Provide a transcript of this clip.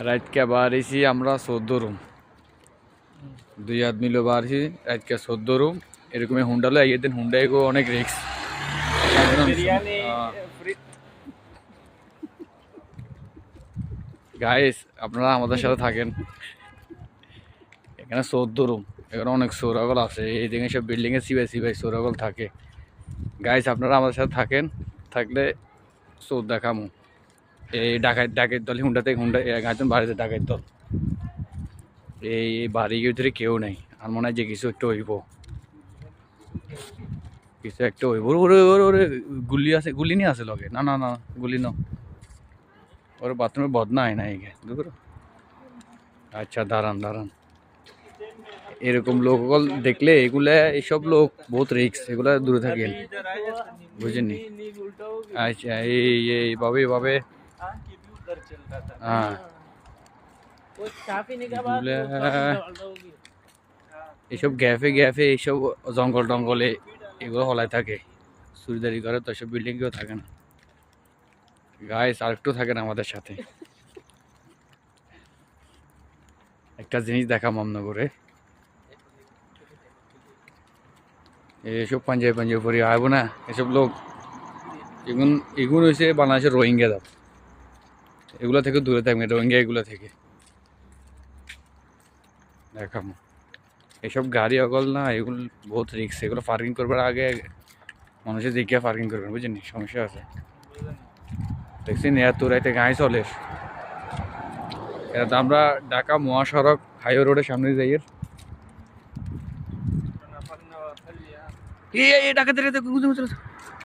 रात के बाहर इसी আমরা 14 রুম দুই আদমি লো বাড়ছি রাত के 14 রুম এরকম হুন্ডা লো এই দিন হুন্ডাই গো অনেক রিস্ক বিরিয়ানি ফ্রি গাইস আপনারা আমাদের সাথে থাকেন এখানে 14 রুম এখানে অনেক সোরাগল আছে এই দিকে সব বিল্ডিং এ সিবাই সিবাই সোরাগল থাকে গাইস আপনারা আমাদের সাথে থাকেন থাকলে সৌদ দেখামু এই ডাকাত দল হুন্ডাতে হুন্ডা একজন বাড়িতে ডাকাত দল এই বাড়ির ভিতরে কেউ নাই আর মনে হয় যে কিছু একটা হইব কিছু একটা হইব ওরে ওরে ওরে গুলি আছে গুলি নিয়ে আছে লগে না না না গুলি না ওর বাথরুমে বদনা হয় না এগে আচ্ছা দাঁড়ান দাঁড়ান এরকম লোকগুলো দেখলে এগুলা এইসব লোক বহুত রিস্ক এগুলা দূরে থাকেন বুঝেননি আচ্ছা এই বাবে বাবে हाँ এইসব গ্যাফে গ্যাফে এইসব জঙ্গল টঙ্গলে এগুলো হলাই থাকে চুরিদারি করে তো সব বিল্ডিং কেউ থাকে না গাইস আরেকটু থাকেন আমাদের সাথে একটা জিনিস দেখাম আমনগরে এইসব পাঞ্জাবি পাঞ্জাবি পরে আইব না এসব লোক এগুলো হয়েছে বাংলাদেশের রোহিঙ্গা জাত এগুলো থেকে দূরে থাকবে রোহিঙ্গা এগুলো থেকে দেখাম এইসব গাড়ি অগল না এগুলো বহুত রিক্স এগুলো পার্কিং করবার আগে মানুষের দেখে পার্কিং করবেন বুঝছেন সমস্যা আছে দেখছেন এত রাইতে গাড়ি চলে এটা তো আমরা ঢাকা মহাসড়ক হাইওয়ে রোডের সামনে যাই এই ডাকাতের